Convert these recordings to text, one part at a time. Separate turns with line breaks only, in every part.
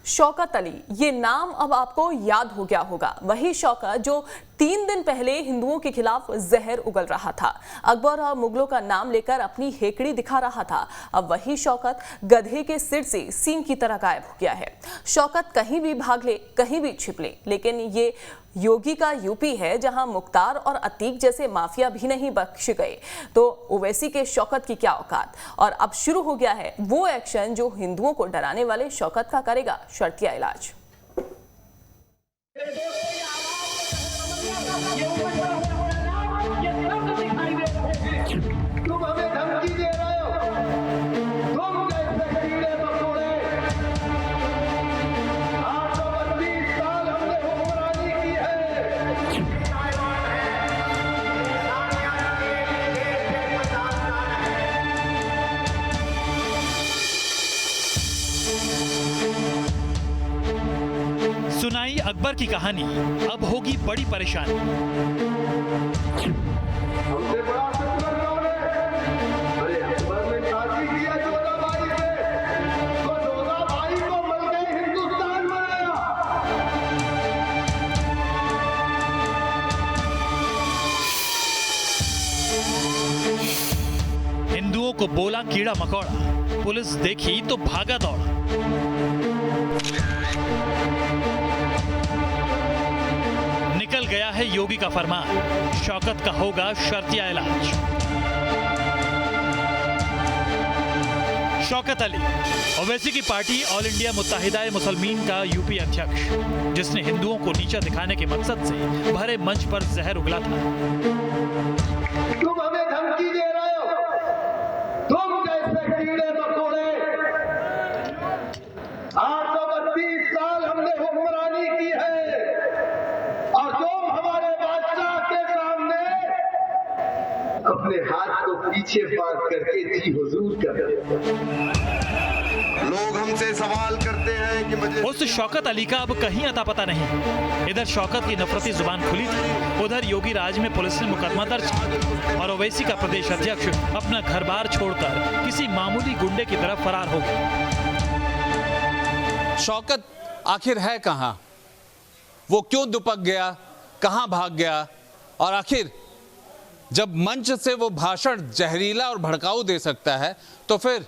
शौकत अली, ये नाम अब आपको याद हो गया होगा। वही शौकत जो 3 दिन पहले हिंदुओं के खिलाफ जहर उगल रहा था, अकबर और मुगलों का नाम लेकर अपनी हेकड़ी दिखा रहा था। अब वही शौकत गधे के सिर से सींग की तरह गायब हो गया है। शौकत कहीं भी भाग ले, कहीं भी छिप ले, लेकिन ये योगी का यूपी है जहां मुख्तार और अतीक जैसे माफिया भी नहीं बख्शे गए। तो ओवैसी के शौकत की क्या औकात। और अब शुरू हो गया है वो एक्शन जो हिंदुओं को डराने वाले शौकत का करेगा शर्तिया इलाज।
तुम हमें धमकी दे रहे हो, तुम जैसे कीड़े मकोड़े। 832 साल हमने हुक्मरानी की है।
सुनाई अकबर की कहानी, अब होगी बड़ी परेशानी।
हमसे बड़ा दुश्मन कौन है? अरे अकबर ने शादी किया जोधाबाई से, तो जोधाबाई को मिलकर हिंदुस्तान बनाया।
हिंदुओं को बोला कीड़ा मकोड़ा, पुलिस देखी तो भागा दौड़ा। निकल गया है योगी का फरमान, शौकत का होगा शर्तिया इलाज। शौकत अली, ओवैसी की पार्टी ऑल इंडिया मुत्तहिदा मुसलमीन का यूपी अध्यक्ष, जिसने हिंदुओं को नीचा दिखाने के मकसद से भरे मंच पर जहर उगला था।
तुम हमें धमकी दे रहे हो, तुम जैसे कीड़े मकोड़े। 832 साल हमने हुक्मरानी की है, और तुम हमारे बादशाह के सामने अपने हाथ को पीछे बांध करके जी हुजूर कर रहे हो।
लोग हमसे सवाल करते हैं कि मुझे
उस शौकत अली का अब कहीं अता पता नहीं। इधर शौकत की नफरती जुबान खुली थी, उधर योगी राज में पुलिस ने मुकदमा दर्ज किया और ओवैसी का प्रदेश अध्यक्ष अपना घर बार छोड़कर किसी मामूली गुंडे की तरफ फरार हो गया।
शौकत आखिर है कहां? वो क्यों दुपक गया, कहां भाग गया, और आखिर जब मंच से वो भाषण जहरीला और भड़काऊ दे सकता है तो फिर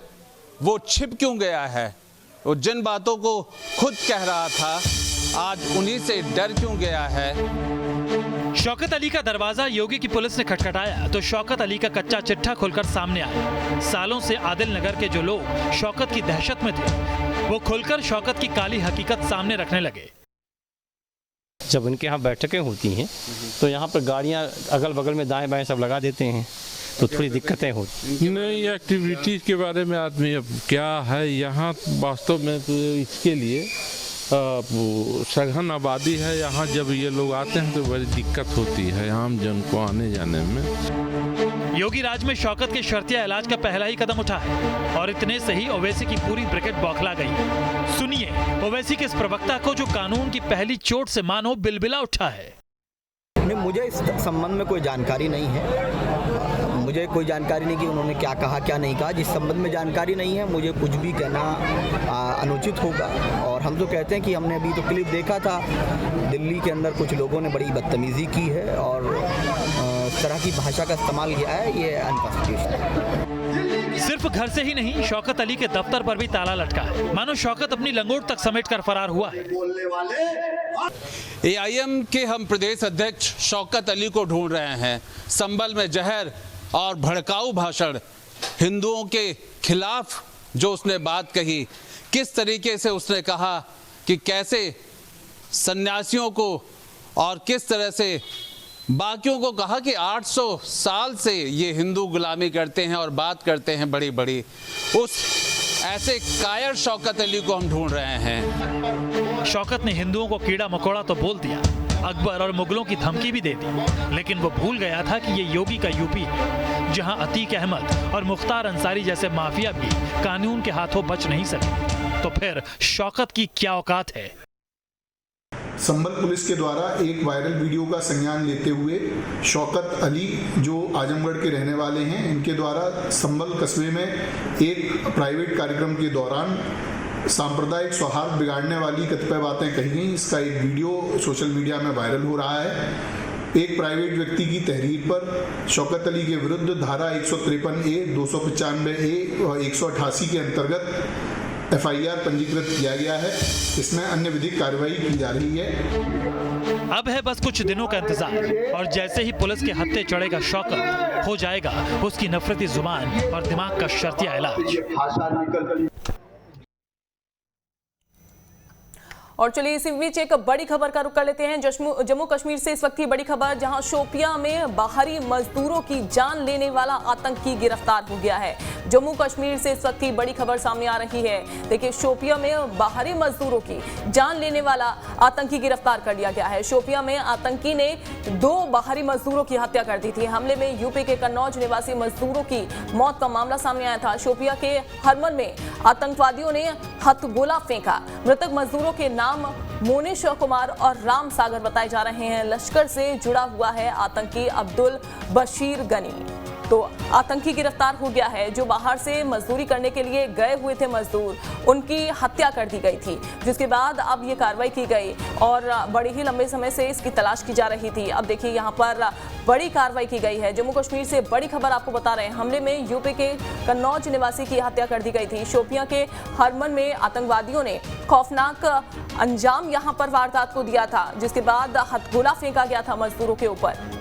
वो छिप क्यों गया है? वो जिन बातों को खुद कह रहा था, आज उन्हीं से डर क्यों गया है?
शौकत अली का दरवाजा योगी की पुलिस ने खटखटाया तो शौकत अली का कच्चा चिट्ठा खुलकर सामने आया। सालों से आदिल नगर के जो लोग शौकत की दहशत में थे, वो खुलकर शौकत की काली हकीकत सामने रखने लगे।
जब उनके यहाँ बैठकें होती हैं तो यहाँ पर गाड़ियाँ अगल बगल में दाएं बाएं सब लगा देते हैं, तो थोड़ी दिक्कतें होती।
नई एक्टिविटीज़ के बारे में आदमी अब क्या है यहाँ, वास्तव में तो इसके लिए सघन आबादी है यहाँ। जब ये लोग आते हैं तो बड़ी दिक्कत होती है आम जन को आने जाने में।
योगी राज में शौकत के शर्तिया इलाज का पहला ही कदम उठा है और इतने से ही ओवैसी की पूरी ब्रिगेड बौखला गई। सुनिए ओवैसी के इस प्रवक्ता को जो कानून की पहली चोट से मानो बिलबिला उठा है।
मुझे इस संबंध में कोई जानकारी नहीं है, मुझे कोई जानकारी नहीं कि उन्होंने क्या कहा क्या नहीं कहा। जिस संबंध में जानकारी नहीं है, मुझे कुछ भी कहना अनुचित होगा। और हम तो कहते हैं कि हमने अभी तो क्लिप देखा था, दिल्ली के अंदर कुछ लोगों ने बड़ी बदतमीजी की है और इस तरह की भाषा का इस्तेमाल किया है, ये अनकॉन्स्टिट्यूशनल है।
सिर्फ घर से ही नहीं, शौकत अली के दफ्तर पर भी ताला लटका है, मानो शौकत अपनी लंगोट तक समेट कर फरार हुआ है।
बोलने वाले
AIM के हम प्रदेश अध्यक्ष शौकत अली को ढूंढ रहे हैं। संभल में जहर और भड़काऊ भाषण, हिंदुओं के खिलाफ जो उसने बात कही, किस तरीके से उसने कहा कि कैसे सन्यासियों को और किस तरह से बाकियों को कहा कि 800 साल से ये हिंदू गुलामी करते हैं और बात करते हैं बड़ी बड़ी। उस ऐसे कायर शौकत अली को हम ढूंढ रहे हैं।
शौकत ने हिंदुओं को कीड़ा मकोड़ा तो बोल दिया, अकबर और मुगलों की धमकी भी दे दी, लेकिन वो भूल गया था कि ये योगी का यूपी है, जहां अतीक अहमद और मुख्तार अंसारी जैसे माफिया भी कानून के हाथों बच नहीं सके। तो फिर शौकत की क्या औकात है?
संभल पुलिस के द्वारा एक वायरल वीडियो का संज्ञान लेते हुए शौकत अली, जो आजमगढ़ के रहने वाले हैं, इनके द्वारा संभल कस्बे में एक प्राइवेट कार्यक्रम के दौरान सांप्रदायिक सौहार्द बिगाड़ने वाली कतिपय बातें कही गई। इसका एक वीडियो सोशल मीडिया में वायरल हो रहा है। एक प्राइवेट व्यक्ति की तहरीर पर शौकत अली के विरुद्ध धारा 153A, 295A और 188 के अंतर्गत FIR पंजीकृत किया गया है। इसमें अन्य विधिक कार्रवाई की जा रही है।
अब है बस कुछ दिनों का इंतजार और जैसे ही पुलिस के हत्थे चढ़ेगा शौकत, हो जाएगा उसकी नफरती जुबान और दिमाग का शर्तिया इलाज।
भाषा निकलती।
और चलिए इसी बीच एक बड़ी खबर का रुख कर लेते हैं। जम्मू कश्मीर से इस वक्त की बड़ी खबर, जहां शोपियां में बाहरी मजदूरों की जान लेने वाला आतंकी गिरफ्तार हो गया है। जम्मू कश्मीर से इस वक्त की बड़ी खबर सामने आ रही है। देखिए, शोपियां में बाहरी मजदूरों की जान लेने वाला आतंकी गिरफ्तार कर लिया गया है। शोपियां में आतंकी ने 2 बाहरी मजदूरों की हत्या कर दी थी। हमले में यूपी के कन्नौज निवासी मजदूरों की मौत का मामला सामने आया था। शोपियां के हरमन में आतंकवादियों ने हथगोला फेंका। मृतक मजदूरों के नाम मोनेश कुमार और राम सागर बताए जा रहे हैं। लश्कर से जुड़ा हुआ है आतंकी अब्दुल बशीर गनी। तो आतंकी गिरफ्तार हो गया है। जो बाहर से मजदूरी करने के लिए गए हुए थे मजदूर, उनकी हत्या कर दी गई थी, जिसके बाद अब ये कार्रवाई की गई और बड़े ही लंबे समय से इसकी तलाश की जा रही थी। अब देखिए, यहाँ पर बड़ी कार्रवाई की गई है। जम्मू कश्मीर से बड़ी खबर आपको बता रहे हैं। हमले में यूपी के कन्नौज निवासी की हत्या कर दी गई थी। शोपियां के हरमन में आतंकवादियों ने खौफनाक अंजाम यहाँ पर वारदात को दिया था, जिसके बाद हथगोला फेंका गया था मजदूरों के ऊपर।